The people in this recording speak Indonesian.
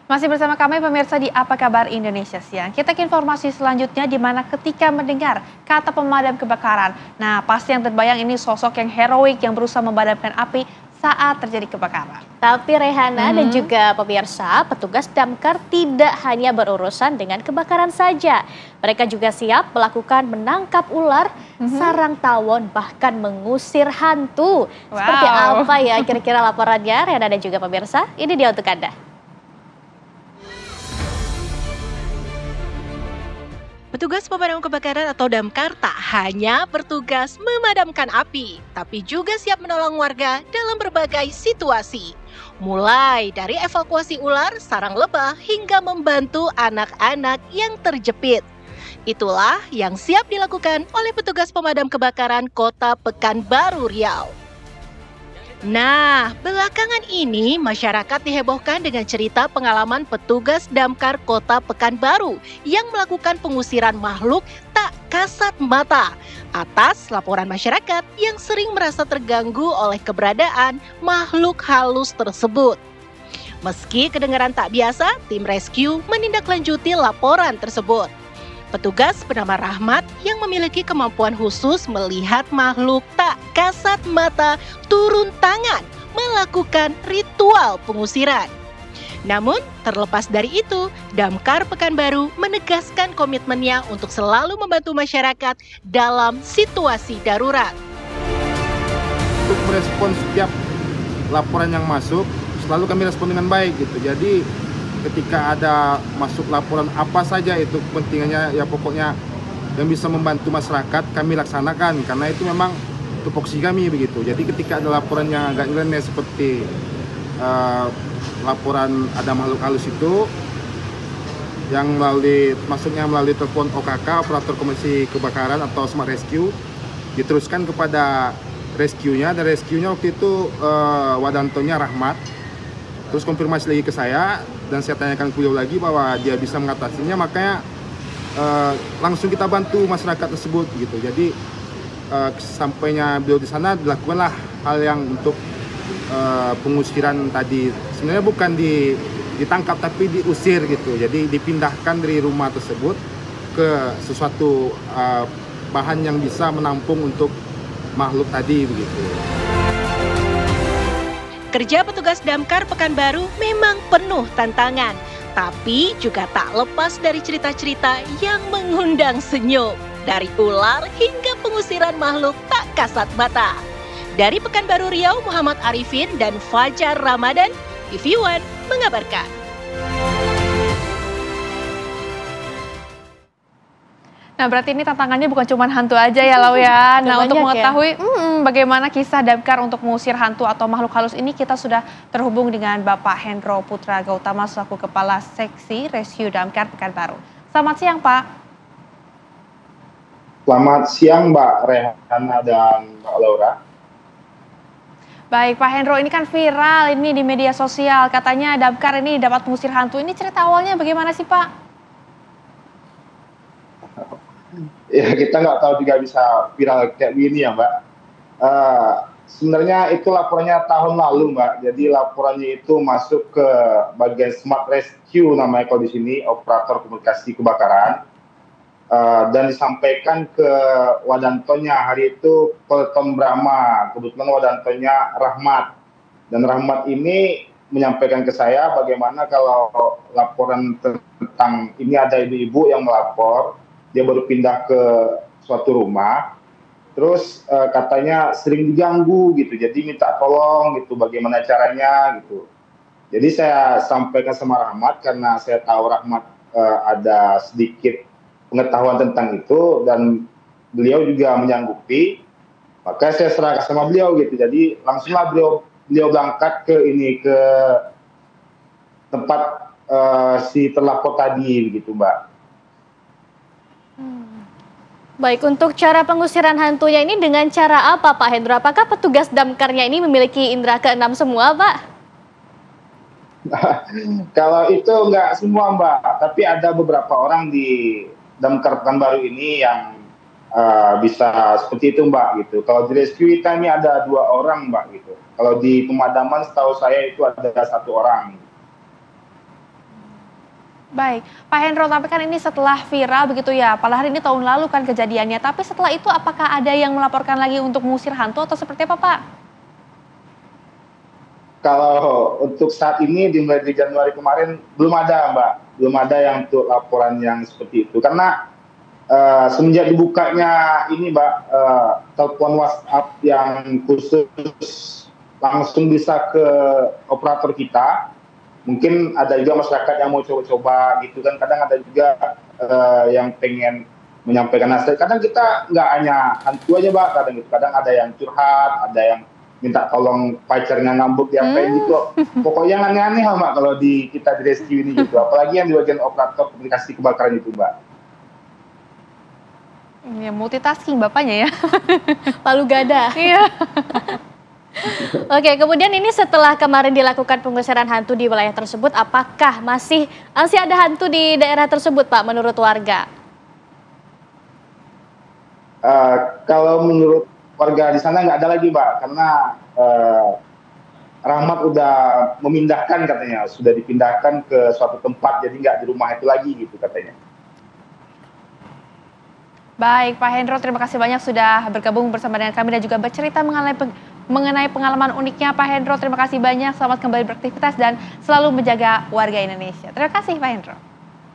Masih bersama kami pemirsa di Apa Kabar Indonesia Siang. Kita ke informasi selanjutnya di mana ketika mendengar kata pemadam kebakaran. Nah, pasti yang terbayang ini sosok yang heroik yang berusaha memadamkan api saat terjadi kebakaran. Tapi Rehana dan juga pemirsa, petugas damkar tidak hanya berurusan dengan kebakaran saja. Mereka juga siap melakukan menangkap ular, sarang tawon, bahkan mengusir hantu. Seperti apa ya kira-kira laporannya Rehana dan juga pemirsa? Ini dia untuk Anda. Petugas pemadam kebakaran atau damkar tak hanya bertugas memadamkan api, tapi juga siap menolong warga dalam berbagai situasi. Mulai dari evakuasi ular, sarang lebah, hingga membantu anak-anak yang terjepit. Itulah yang siap dilakukan oleh petugas pemadam kebakaran Kota Pekanbaru Riau. Nah, belakangan ini masyarakat dihebohkan dengan cerita pengalaman petugas damkar Kota Pekanbaru yang melakukan pengusiran makhluk tak kasat mata atas laporan masyarakat yang sering merasa terganggu oleh keberadaan makhluk halus tersebut. Meski kedengaran tak biasa, tim rescue menindaklanjuti laporan tersebut. Petugas bernama Rahmat yang memiliki kemampuan khusus melihat makhluk tak kasat mata turun tangan melakukan ritual pengusiran. Namun, terlepas dari itu, Damkar Pekanbaru menegaskan komitmennya untuk selalu membantu masyarakat dalam situasi darurat. Untuk merespon setiap laporan yang masuk, selalu kami respon dengan baik gitu. Jadi ketika ada masuk laporan apa saja itu kepentingannya ya pokoknya yang bisa membantu masyarakat kami laksanakan karena itu memang tupoksi kami begitu. Jadi ketika ada laporan yang agak nyeleneh seperti laporan ada makhluk halus itu yang masuknya melalui telepon OKK operator komersi kebakaran atau Smart Rescue diteruskan kepada rescue-nya dan rescue-nya waktu itu Wadantonya Rahmat. Terus konfirmasi lagi ke saya dan saya tanyakan ke beliau lagi bahwa dia bisa mengatasinya, makanya langsung kita bantu masyarakat tersebut gitu. Jadi sampainya beliau di sana dilakukanlah hal yang untuk pengusiran tadi. Sebenarnya bukan ditangkap tapi diusir gitu. Jadi dipindahkan dari rumah tersebut ke sesuatu bahan yang bisa menampung untuk makhluk tadi begitu. Kerja petugas damkar Pekanbaru memang penuh tantangan, tapi juga tak lepas dari cerita-cerita yang mengundang senyum. Dari ular hingga pengusiran makhluk tak kasat mata. Dari Pekanbaru Riau, Muhammad Arifin dan Fajar Ramadan, TV One mengabarkan. Nah, berarti ini tantangannya bukan cuma hantu aja ya, Lau ya. Nah, untuk mengetahui bagaimana kisah damkar untuk mengusir hantu atau makhluk halus ini, kita sudah terhubung dengan Bapak Hendro Putra Gautama selaku Kepala Seksi Rescue Damkar Pekanbaru. Selamat siang, Pak. Selamat siang, Mbak Rehana dan Mbak Laura. Baik, Pak Hendro, ini kan viral ini di media sosial. Katanya damkar ini dapat mengusir hantu. Ini cerita awalnya bagaimana sih, Pak? Ya, kita nggak tahu juga bisa viral kayak gini ya, Mbak. Sebenarnya itu laporannya tahun lalu, Mbak. Jadi laporannya itu masuk ke bagian Smart Rescue namanya kalau di sini, operator komunikasi kebakaran. Dan disampaikan ke Wadantonya hari itu Peleton Brahma. Kebetulan Wadantonya Rahmat. Dan Rahmat ini menyampaikan ke saya bagaimana kalau laporan tentang ini ada ibu-ibu yang melapor. Dia baru pindah ke suatu rumah, terus katanya sering diganggu gitu, jadi minta tolong gitu, bagaimana caranya gitu. Jadi saya sampaikan sama Rahmat karena saya tahu Rahmat ada sedikit pengetahuan tentang itu dan beliau juga menyanggupi, maka saya serahkan sama beliau gitu. Jadi langsunglah beliau berangkat ke tempat si terlapor tadi begitu, Mbak. Baik, untuk cara pengusiran hantunya ini dengan cara apa, Pak Hendro? Apakah petugas damkarnya ini memiliki indera keenam semua, Pak? Kalau itu nggak semua, Mbak. Tapi ada beberapa orang di damkar Pekanbaru ini yang bisa seperti itu, Mbak. Gitu. Kalau di rescue kita ini ada 2 orang, Mbak. Gitu. Kalau di pemadaman setahu saya itu ada 1 orang. Baik, Pak Hendro, tapi kan ini setelah viral begitu ya, padahal ini tahun lalu kan kejadiannya, tapi setelah itu apakah ada yang melaporkan lagi untuk mengusir hantu atau seperti apa, Pak? Kalau untuk saat ini dimulai di Januari kemarin belum ada, Mbak. Belum ada yang untuk laporan yang seperti itu. Karena semenjak dibukanya ini, Mbak, telepon WhatsApp yang khusus langsung bisa ke operator kita. Mungkin ada juga masyarakat yang mau coba-coba gitu kan. Kadang ada juga yang pengen menyampaikan nasihat. Kadang kita nggak hanya hantu aja, Mbak. Kadang ada yang curhat, ada yang minta tolong pacarnya ngambek diapain gitu. Pokoknya yang aneh-aneh, Mbak, kalau kita di rescue ini gitu. Apalagi yang di bagian operator komunikasi kebakaran itu, Mbak. Ya, multitasking bapaknya ya. Palu gada. Iya. Oke, kemudian ini setelah kemarin dilakukan pengusiran hantu di wilayah tersebut, apakah masih ada hantu di daerah tersebut, Pak, menurut warga? Kalau menurut warga di sana nggak ada lagi, Mbak, karena Rahmat udah memindahkan katanya, sudah dipindahkan ke suatu tempat, jadi nggak di rumah itu lagi gitu katanya. Baik, Pak Hendro, terima kasih banyak sudah bergabung bersama dengan kami dan juga bercerita mengenai pengalaman uniknya. Pak Hendro, terima kasih banyak. Selamat kembali beraktivitas dan selalu menjaga warga Indonesia. Terima kasih, Pak Hendro.